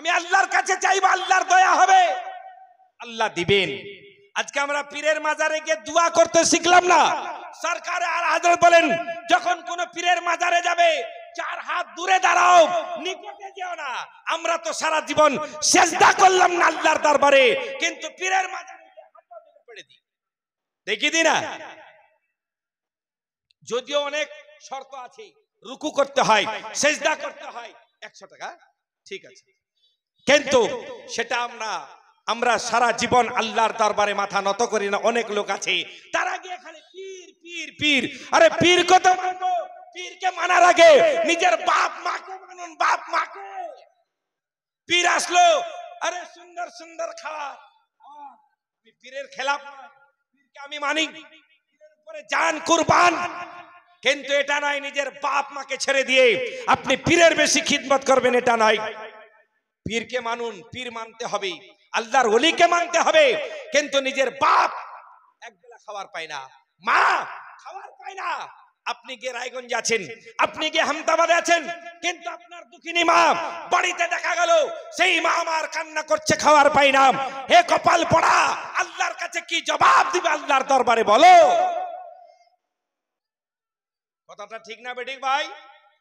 আমি আল্লাহর কাছে চাইবো, আল্লাহর দয়া হবে, আল্লাহ দিবেন। আজকে আমরা পীরের মাজারে গিয়ে দোয়া করতে শিখলাম না। সরকার আর হযরত বলেন, যখন কোন পীরের মাজারে যাবে 4 হাত দূরে দাঁড়াও, নিকটে যেও না। আমরা তো সারা জীবন সিজদা করলাম না আল্লাহর দরবারে, কিন্তু পীরের মাজারে গিয়ে হাঁটু গেড়ে পড়ে দিই, দেখি দি না? যদিও অনেক শর্ত আছে, রুকু করতে হয়, সিজদা করতে হয়, 100 টাকা ঠিক আছে, কিন্তু সেটা আমরা সারা জীবন আল্লাহর দরবারে মাথা নত করি না। অনেক লোক আছে তারা গিয়ে খালি পীর পীর পীর। আরে পীর কত মানবো? পীরকে মানার আগে নিজের বাপ মাকে মানুন, বাপ মাকে। পীর আসলো, আরে সুন্দর সুন্দর খাওয়া, পীরের খেলাফ নয়, পীরকে আমি মানি, পীরের উপরে জান কুরবান, কিন্তু এটা নয় নিজের বাপ মাকে ছেড়ে দিয়ে আপনি পীরের বেশি খিদমত করবেন, এটা নয়। পীরকে মানুন, পীর মানতে হবে, আল্লাহর ওলিকে মানতে হবে, কিন্তু নিজের বাপ একবেলা খাবার পায় না, মা খাবার পায় না। আপনি গিয়ে রায়গঞ্জে আছেন, আপনি গিয়ে হামদাবাদে আছেন, কিন্তু আপনার দুঃখিনী মা বাড়িতে দেখা গেল সেই মা আমার কান্না করছে, খাবার পাই না। হে কপাল পোড়া, আল্লাহর কাছে কি জবাব দিবে আল্লাহর দরবারে বলো? কথাটা ঠিক না বেঠিক ভাই?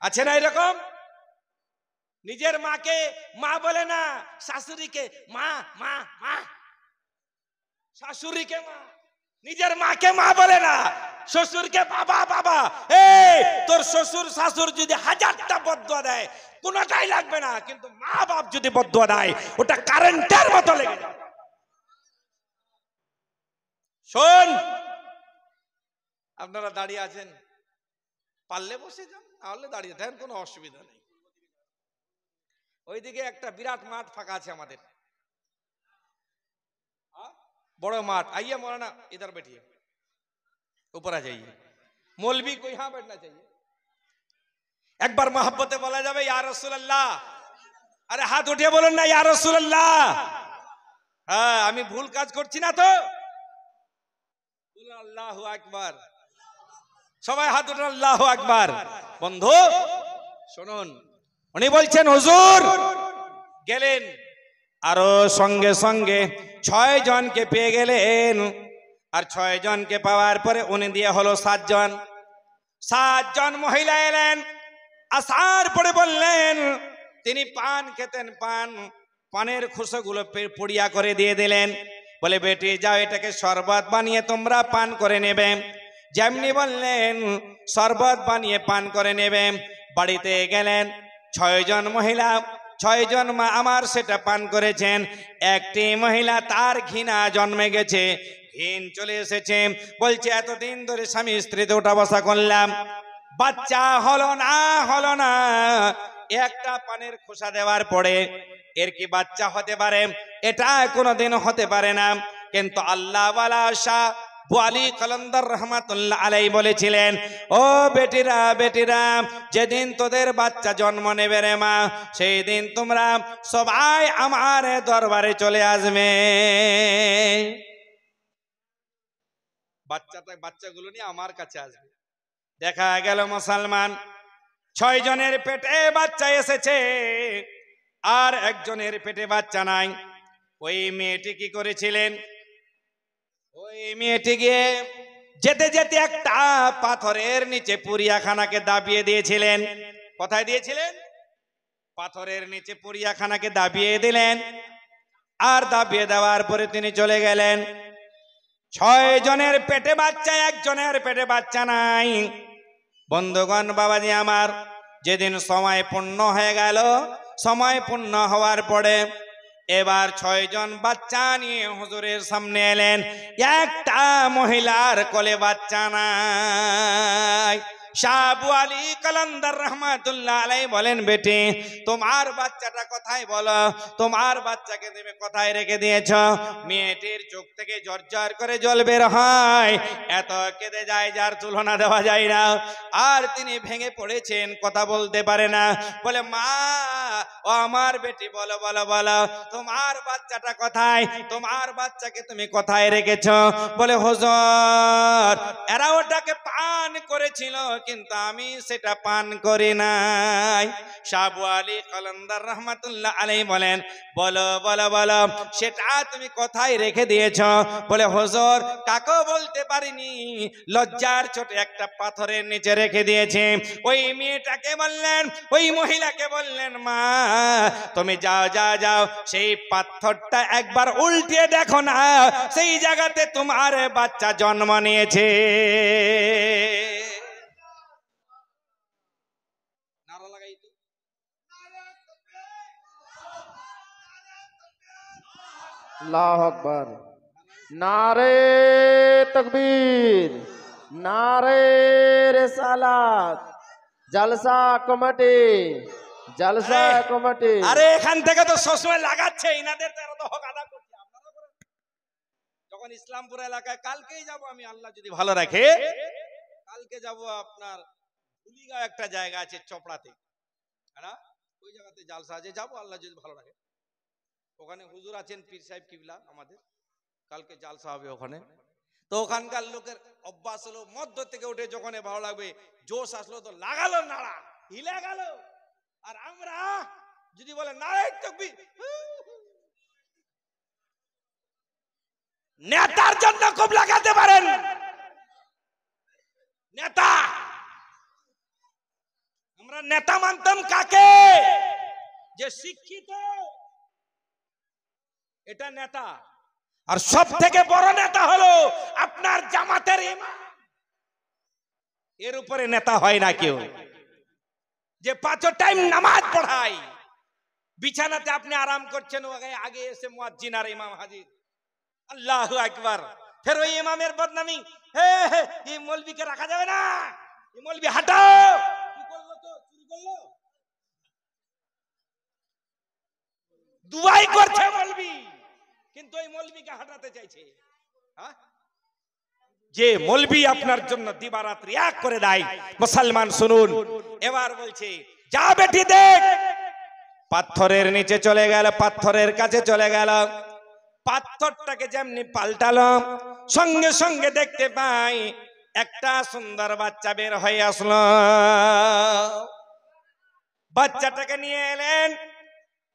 আছে না এরকম? নিজের মাকে মা বলে না, শাশুড়িকে মা মা মা, শাশুড়িকে মা, নিজের মাকে মা বলে না, শ্বশুরকে বাবা বাবা। এই তোর শ্বশুর শাশুড় যদি 1000টা বদদুয়া দেয় কোনটাই লাগবে না, কিন্তু মা বাপ যদি বদদুয়া দেয় ওটা কারেন্টের মতো লেগে যাবে। শোন, আপনারা দাঁড়িয়ে আছেন, পারলে বসে যান, নাহলে দাঁড়িয়ে থাকেন, কোনো অসুবিধা নেই। ওইদিকে একটা বিরাট মাঠ ফাঁকা আছে আমাদের, बड़ा माठ। आइए मौलाना इधर बैठिए, ऊपर आ जाइए। मौलवी को यहाँ बैठना चाहिए। एक बार मोहब्बते बोला जाए या रसूल अल्लाह, अरे हाथ उठिए बोलें ना या रसूल अल्लाह। हाँ, आमी भूल काज करছি না তো? আল্লাহু আকবার, সবাই হাত উঠান, আল্লাহু আকবার। বন্ধু শুনুন, উনি বলছেন হুজুর গেলেন, আরো সঙ্গে সঙ্গে 6 জনকে পেয়ে গেলেন, আর 6 জনকে পাওয়ার পরে উনি দিয়ে হলো 7 জন। 7 জন মহিলা এলেন, আসার পরে বললেন, তিনি পান খেতেন, পানের খোসাগুলো পুড়িয়া করে দিয়ে দিলেন, বলে বেটি যাও এটাকে শরবত বানিয়ে তোমরা পান করে নেবে। যেমনি বললেন শরবত বানিয়ে পান করে নেবে। বাড়িতে গেলেন, 6 জন মহিলা, 6 জন মা আমার সেটা পান করেছেন। একটি মহিলা তার ঘৃণা জন্মে গেছে, ঘৃণ চলে এসেছে, বলছে এতদিন ধরে স্বামী স্ত্রীতে ওঠা বসা করলাম, বাচ্চা হলো না, একটা পানের খোসা দেওয়ার পরে এর কি বাচ্চা হতে পারে? এটা কোনোদিন হতে পারে না। কিন্তু আল্লাহ ওয়ালা শাহ বুয়ালি কলন্দর রহমাতুল্লাহ আলাই বলেছিলেন, ও বেটিরা বেটিরা, যেদিন তোদের বাচ্চা জন্ম নেবে রে মা, সেই দিন তোমরা সবাই আমার দরবারে চলে আসবে। বাচ্চাগুলো নিয়ে আমার কাছে আসবে। দেখা গেল মুসলমান 6 জনের পেটে বাচ্চা এসেছে, আর একজনের পেটে বাচ্চা নাই। ওই মেয়েটি কি করেছিলেন? ওই মেয়েটি গিয়ে যেতে যেতে একটা পাথরের নিচে পুরিয়াখানাকে দাবিয়ে দিয়েছিলেন। কোথায় দিয়েছিলেন? পাথরের নিচে পুরিয়াখানাকে দাবিয়ে দিলেন। আর দাবিয়ে দেওয়ার পরে তিনি চলে গেলেন। 6 জনের পেটে বাচ্চা, একজনের পেটে বাচ্চা নাই। বন্ধুগণ বাবাজি আমার, যেদিন সময় পূর্ণ হয়ে গেল, সময় পূর্ণ হওয়ার পরে এবার 6 জন বাচ্চা নিয়ে হুজুরের সামনে এলেন। একটা মহিলার কোলে বাচ্চা নাই। শাহ বুয়ালি কলন্দর রহমাতুল্লাহ আলাইহি বলেন, বেটি তোমার বাচ্চাটা কোথায় বলো? তোমার বাচ্চাকে তুমি কোথায় রেখে দিয়েছ? মেয়েটির চোখ থেকে ঝরঝর করে জল বের হয়, এত কেঁদে যায় যার তুলনা দেওয়া যায় না। আর তিনি ভেঙে পড়েছেন, কথা বলতে পারে না। বলে মা, ও আমার বেটি বলো বলো বলো, তোমার বাচ্চাটা কোথায়? তোমার বাচ্চাকে তুমি কোথায় রেখেছ? বলে হুজুর এরা ওটাকে পান করেছিল, কিন্তু আমি সেটা পান করি নাই। শাহ আবু আলী কলন্দর রহমাতুল্লাহ আলাইহি বলেন, বলো বলো বলো সেটা তুমি কোথায় রেখে দিয়েছ? বলে হুজুর কাকও বলতে পারিনি, লজ্জার চোটে একটা পাথরের নিচে রেখে দিয়েছে। ওই মেয়েটাকে বললেন, ওই মহিলাকে বললেন, মা তুমি যাও যাও যাও, সেই পাথরটা একবার উল্টিয়ে দেখো না, সেই জায়গাতে তোমার বাচ্চা জন্ম নিয়েছে। আল্লাহু আকবার। নারে তাকবীর, নারে রিসালাত। জলসা কমিটি, জলসা কমিটি। আরে এখান থেকে তো সবসময় লাগাচ্ছে, ইনাদের তো হক আদা করছে। আপনারা করেন যখন ইসলামপুর এলাকায়, কালকেই যাব আমি, আল্লাহ যদি ভালো রাখে কালকে যাব আপনার ভুলিগাঁও একটা জায়গা আছে চপড়াতে, হ্যাঁ ওই জায়গাতে জালসা আছে, যাবো আল্লাহ যদি ভালো রাখে। ওখানে হুজুর আছেন পীর সাহেব কিবলা আমাদের, কালকে জালসা হবে ওখানে। তো ওখানকার লোকের অভ্যাস হলো মধ্য থেকে উঠে যখন ভালো লাগবে, জোশ আসলো তো লাগালো নাড়া, হিলে গেল। আর আমরা যদি বলে নারাই তাকবীর, নেতার জন্য খুব লাগাতে পারেন। নেতা, আমরা নেতা মানতাম কাকে? যে শিক্ষিত, এটা নেতা। আর সব থেকে বড় নেতা হলো আপনার জামাতের ইমাম। এর উপরে নেতা হয় না কেউ। যে 5 টাইম নামাজ পড়ায়, বিছানাতে আপনি আরাম করছেন, আগে এসে মুয়াজ্জিন আর ইমাম হাজির, আল্লাহু আকবার। ফের ওই ইমামের বদনামি, হে এই মৌলবীকে রাখা যাবে না, এই মৌলবী হাঁটাও। কি করলো তো? চুরি করলো, দুয়াই করছে মৌলবী, কিন্তু ওই মৌলবীকে হাঁটাতে চাইছে। হ্যাঁ, যে মৌলবী আপনার জন্য দিবারাত্রি এক করে দেয়। মুসলমান শুনুন, এবার বলছে যা বেটি দেখ, পাথরের নিচে চলে গেল, পাথরের কাছে চলে গেল। পাথরটাকে যেমনি পাল্টালো, সঙ্গে সঙ্গে দেখতে পাই একটা সুন্দর বাচ্চা বের হয়ে আসলো। বাচ্চাটাকে নিয়ে এলেন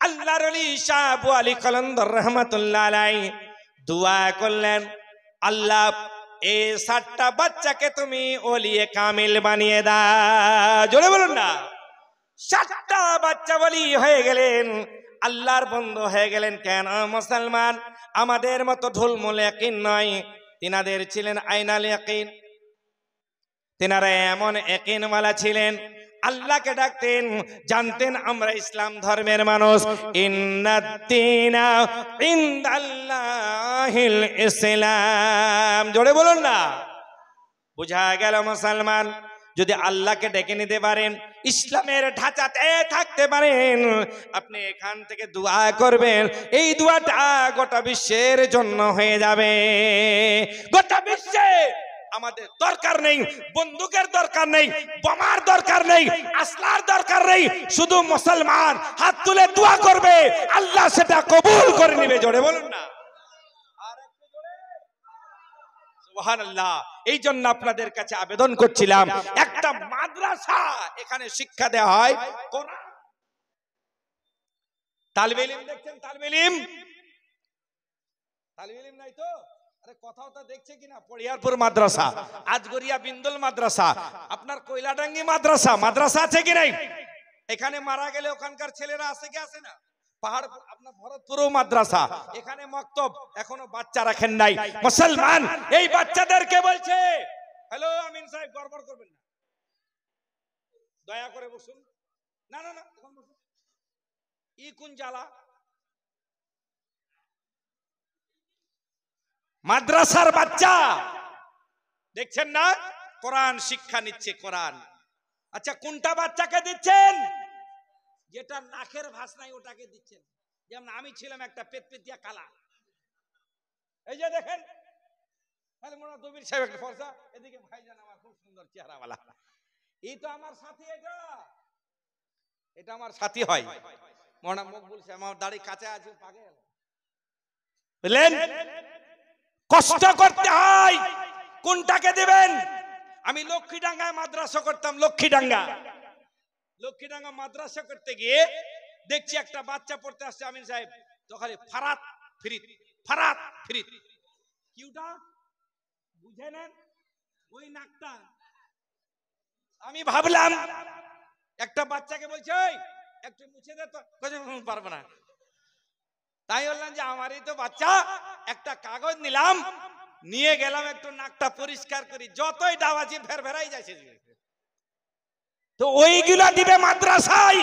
আল্লাহর ওলি শাহ আবু আলী কলন্দর রহমাতুল্লাহ আলাইহি, দোয়া করলেন, আল্লাহ এই 7টা বাচ্চাকে তুমি ওলিয়ে কামিল বানিয়ে দাও। জোরে বলুন না। 7টা বাচ্চা ওলি হয়ে গেলেন, আল্লাহর বন্ধু হয়ে গেলেন। কেন মুসলমান? আমাদের মতো ঢুলমুল ইয়াকিন নয়, তিনাদের ছিলেন আইনাল ইয়াকিন। তিনারা এমন ইয়াকিনওয়ালা ছিলেন, আল্লাহকে ডাকতেন, জানতেন আমরা ইসলাম ধর্মের মানুষ। ইন্নাদ্দীনা ইনদাল্লাহিল ইসলাম। জোরে বলুন না। বুঝা গেল মুসলমান, যদি আল্লাহকে ডেকে নিতে পারেন, ইসলামের ঢাঁচাতে থাকতে পারেন, আপনি এখান থেকে দোয়া করবেন, এই দোয়াটা গোটা বিশ্বের জন্য হয়ে যাবে। গোটা বিশ্বে আমাদের দরকার নেই বন্দুকের দরকার নেই, বোমার দরকার নেই, আসলার দরকার নেই, শুধু মুসলমান হাত তুলে দোয়া করবে, আল্লাহ সেটা কবুল করে নেবে। জোরে বলুন না। সুবহানাল্লাহ। এই জন্য আপনাদের কাছে আবেদন করছিলাম, একটা মাদ্রাসা এখানে শিক্ষা দেওয়া হয় কোরআন। তালিবে ইলম দেখছেন? তালিবে ইলম নাই তো? আরে কথাও তো দেখছে কিনা? পড়িয়ারপুর মাদ্রাসা, আজগরিয়া বিন্দুল মাদ্রাসা, আপনার কয়লাডাঙ্গি মাদ্রাসা, মাদ্রাসা আছে কি নাই? এখানে মারা গেলে ওখানকার ছেলেরা আসে কি আসে না? পাহাড় আপনার ভরতপুরও মাদ্রাসা, এখানে মক্তব, এখনো বাচ্চা রাখেন নাই। মুসলমান এই বাচ্চাদেরকে বলছে, হ্যালো আমিন সাহেব, গড়বড় করবেন না, দয়া করে বসুন। না না না, এখন বসুন। ই কোন জ্বালা? মাদ্রাসার বাচ্চা দেখছেন না, কোরআন শিক্ষা নিচ্ছে, কোরআন। আচ্ছা কোনটা বাচ্চাকে দিচ্ছেন? যেটা নাকের ভাস নাই ওটাকে দিচ্ছেন। যেমন আমি ছিলাম একটা পেতপেতিয়া কালা, এই যে দেখেন, দবির সাহেব একটা ফর্সা, এদিকে ভাইজান আমার খুব সুন্দর চেহারাওয়ালা, এই তো আমার সাথী। এটা আমার সাথী হয়। মনে মুখ বলছে, আমার দাড়ি কাঁচা আছে, পাগল। বুঝলেন? কষ্ট করতে হয়। কোনটাকে দিবেন? আমি লক্ষ্মীডাঙ্গায় মাদ্রাসা করতাম। লক্ষ্মীডাঙ্গা মাদ্রাসা করতে গিয়ে দেখছি একটা বাচ্চা পড়তে আসছে আমিন সাহেব, তো খালি ফারাত ফিরিত ফারাত ফিরিত। কিউটা বুঝে নেন, ওই নাকটা। আমি ভাবলাম একটা বাচ্চাকে বলছে ওই একটু মুছে দে, তো পারবো না। তাই বললাম যে আমারই তো বাচ্চা, একটা কাগজ নিলাম, নিয়ে গেলাম একটু নাকটা পরিষ্কার করি, যতই ডাবাজি ফের ফেরাই যাচ্ছে। তো ওইগুলা দিবে মাদ্রাসায়,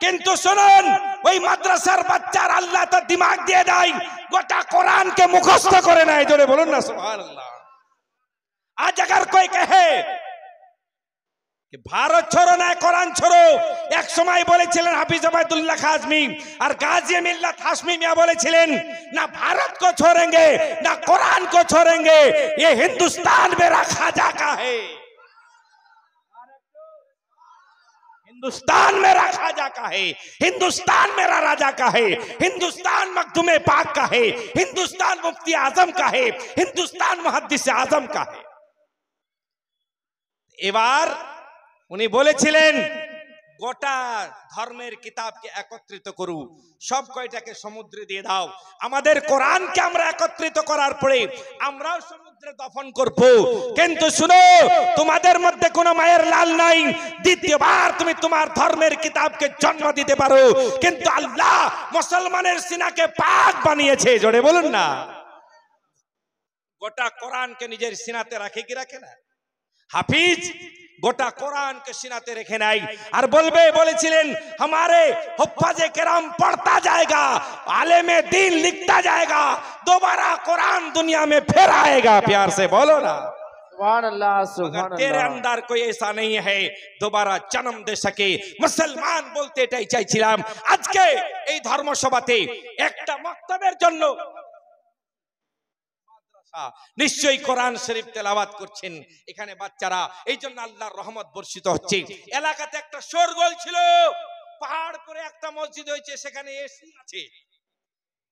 কিন্তু শুনুন ওই মাদ্রাসার বাচ্চার আল্লাহ তো দিমাগ দিয়ে দেয়, গোটা কোরআনকে মুখস্থ করে নেয়। জোরে বলুন না সুবহানাল্লাহ। आज अगर कोई कहे कि भारत छोड़ो ना कुरान छोड़ो, एक समय বলেছিলেন হাফিজ আবাদুল্লাহ খাজমি আর গাজী মিল্লাত হাশমি মিয়া বলেছিলেন, না भारत को छोड़ेंगे ना कुरान को छोड़ेंगे, ये हिंदुस्तान मेरा खाजा का है, हिंदुस्तान मेरा खाजा का है, हिंदुस्तान मेरा राजा का है, हिंदुस्तान मखदूम पाक का है, हिंदुस्तान मुफ्ती आजम का है, हिंदुस्तान मुहद्दिस आजम का है। এবার উনি বলেছিলেন গোটা ধর্মের কিতাবকে একত্রিত করু, সব কয়টাকে সমুদ্রে দিয়ে দাও, আমাদের কোরআনকে আমরা একত্রিত করার পরে আমরাও সমুদ্রে দফন করব। কিন্তু শুনো, তোমাদের মধ্যে কোনো মায়ের লাল নাই, দ্বিতীয়বার তুমি তোমার ধর্মের কিতাবকে জন্ম দিতে পারো, কিন্তু আল্লাহ মুসলমানের সিনাকে পাক বানিয়েছে। জোরে বলুন না। গোটা কোরআনকে নিজের সিনাতে রাখে কি রাখে না? হাফিজ গোটা কোরআনকে সিনাতে রেখে নাই, আর বলেছিলেন हमारे हुफ्फाज़े किराम पढ़ता जाएगा, आलिम दीन लिखता जाएगा, दोबारा कुरान दुनिया में फिर आएगा। प्यार से बोलो ना सुभान अल्लाह, सुभान अल्लाह। तेरे अंदर कोई ऐसा नहीं है दोबारा जन्म दे सके। मुसलमान बोलते এটাই চাইছিলাম। আজকে এই ধর্মসভাতে একটা মক্তবের জন্য নিশ্চয়ই কোরআন শরীফ তেলাওয়াত করছেন এখানে বাচ্চারা, এই জন্য আল্লাহর রহমত বর্ষিত হচ্ছে। এলাকাতে একটা শোরগোল ছিল, পাহাড় করে একটা মসজিদ হয়েছে, সেখানে এসি আছে,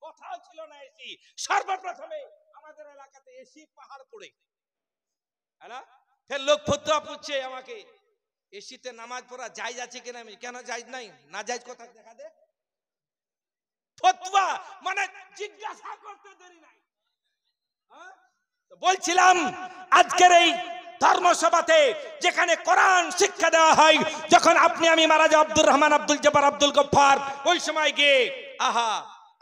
কোথাও ছিল না এসি। সর্বপ্রথমে আমাদের এলাকাতে এসি পাহাড় পড়ে, হ্যাঁ, ফের লোক ফতোয়া পুছছে আমাকে, এসিতে নামাজ পড়া জায়েজ আছে কিনা? আমি কেন জায়েজ নাই? না জায়েজ কথা দেখা দে। ফতোয়া মানে জিজ্ঞাসা করতে দেরি নাই। বলছিলাম আজকের এই ধর্মসভাতে যেখানে কোরআন শিক্ষা দেওয়া হয়, যখন আপনি আমি মারা যাই, আব্দুর রহমান, আব্দুল জব্বার, আব্দুল গফফার, ওই সময় গিয়ে আহা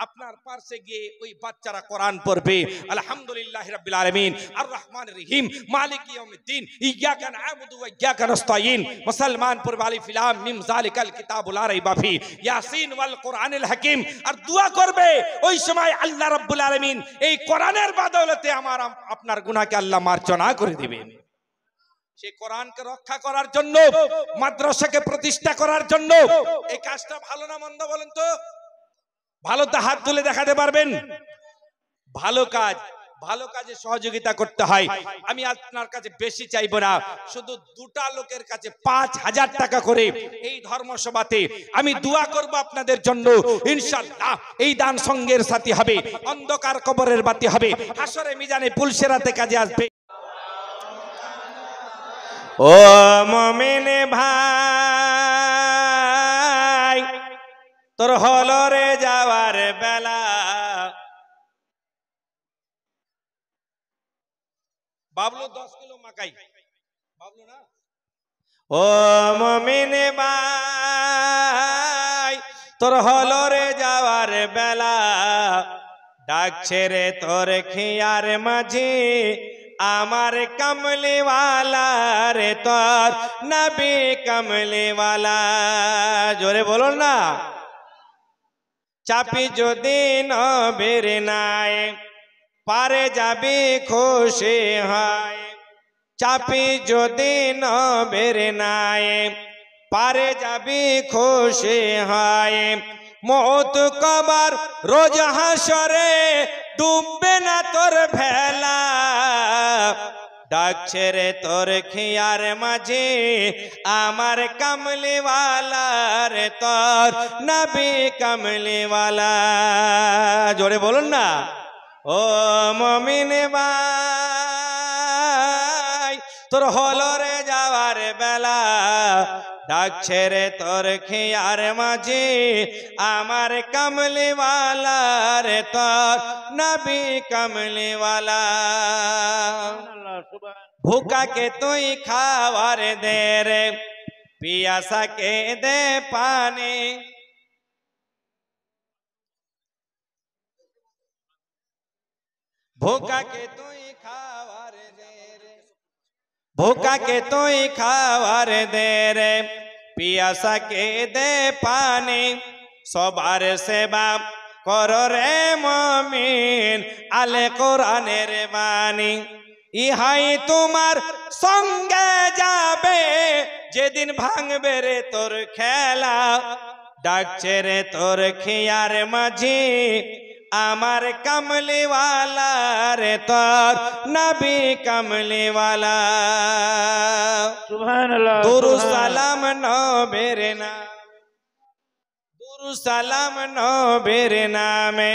আপনার পাশে গিয়ে ওই বাচ্চারা কোরআন পড়বে। আলহামদুলিল্লাহি রাব্বিল আলামিন আর রহমানির রহিম মালিকি ইয়াউমিদ্দিন ইয়াকা না'বুদু ওয়া ইয়াকা নাস্তাঈন। মুসলমান পড়বে আলিফ লাম মিম যালিকাল কিতাবু লা রাইবা ফি, ইয়াসিন ওয়াল কোরআনিল হাকিম। আর দোয়া করবে ওই সময় আল্লাহ রাব্বুল আলামিন এই কোরআনের বদৌলতে আমার আপনার গুনাহকে আল্লাহ মার্জনা করে দিবেন। সেই কোরআনকে রক্ষা করার জন্য, মাদ্রাসাকে প্রতিষ্ঠা করার জন্য এই কাজটা ভালো না মন্দ বলেন তো? ভালো তো হাত তুলে দেখাতে পারবেন? ভালো কাজ, ভালো কাজে সহযোগিতা করতে হয়। আমি আপনার কাছে বেশি চাইবো না, শুধু দুটা লোকের কাছে ৫,০০০ টাকা করে এই ধর্মসভাতে আমি দোয়া করব আপনাদের জন্য। ইনশাআল্লাহ এই দান সঙ্গের সাথী হবে, অন্ধকার কবরের বাতি হবে, হাসরে মিজানে পুলসেরাতে কাজে আসবে। ও মুমিন ভাই, তোর হলো রে যাওয়ার বেলা, বাবলু 10 কিলো মাকাই, বাবলু না। ও মুমিন ভাই, তোর হলো রে যাওয়ার বেলা, ডাকছে রে তোর খিয়ার মাঝে আমার কমলিওয়ালা রে, তোর নবী কমলিওয়ালা। জোরে বলো না। চাপি যদি নবীর নাই পারে যাবি খুশি হয়, চাপি যদি নবীর নাই পারে যাবি খুশি হয়। মওত কবর রোজ হাসরে ডুববে না তোর ভেলা, ডাকছে রে তোর খিয়ার মাঝে আমার কমলিওয়ালা রে, তোর নবী কমলিওয়ালা। জোরে বলুন না। ও মুমিন ভাই, তোর হলো রে ডাকছে রে তোর খেয়ার মাঝে আমার কামলিওয়ালা রে তোর নবী কামলিওয়ালা ভুকাকে তুই খাওয়ার দে রে পিয়াসাকে দে পানি ভুকাকে তুই খাওয়ার দে রে ভুকাকে তুই খাওয়ার দে রে পিয়াসাকে দে পানি সবার সেবা কর রে মুমিন আলে কোরআনের বাণী ইহাই তোমার সঙ্গে যাবে যেদিন ভাঙবে রে তোর খেলা ডাকছে রে তোর খেয়ার মাঝি আমার কামলিওয়ালা রে তোর নবী কামলিওয়ালা সুবহানাল্লাহ দুরূদ সালাম নবীর নাম দুরূদ সালাম নবীর নামে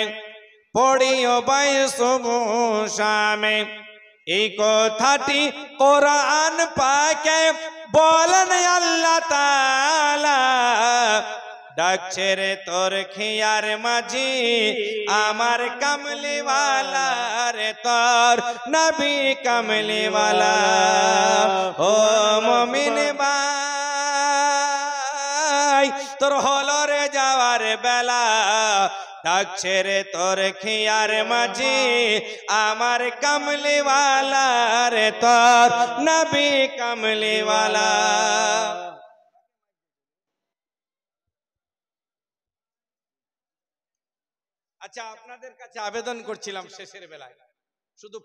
পড়িও ভাই সুবহ শামে এই কথাটি কোরআন পাকে বলেন আল্লাহ তাআলা ডাকছে রে তোর খেয়ার মাঝি আমার কামলিওয়ালা রে তোর নবী কামলিওয়ালা ও মুমিন ভাই তোর হলো রে যাওয়ার বেলা ডাকছে রে তোর খেয়ার মাঝি আমার কামলিওয়ালা রে তোর নবী কামলিওয়ালা আচ্ছা আপনাদের কাছে আবেদন করছিলাম শেষের বেলায় শুধু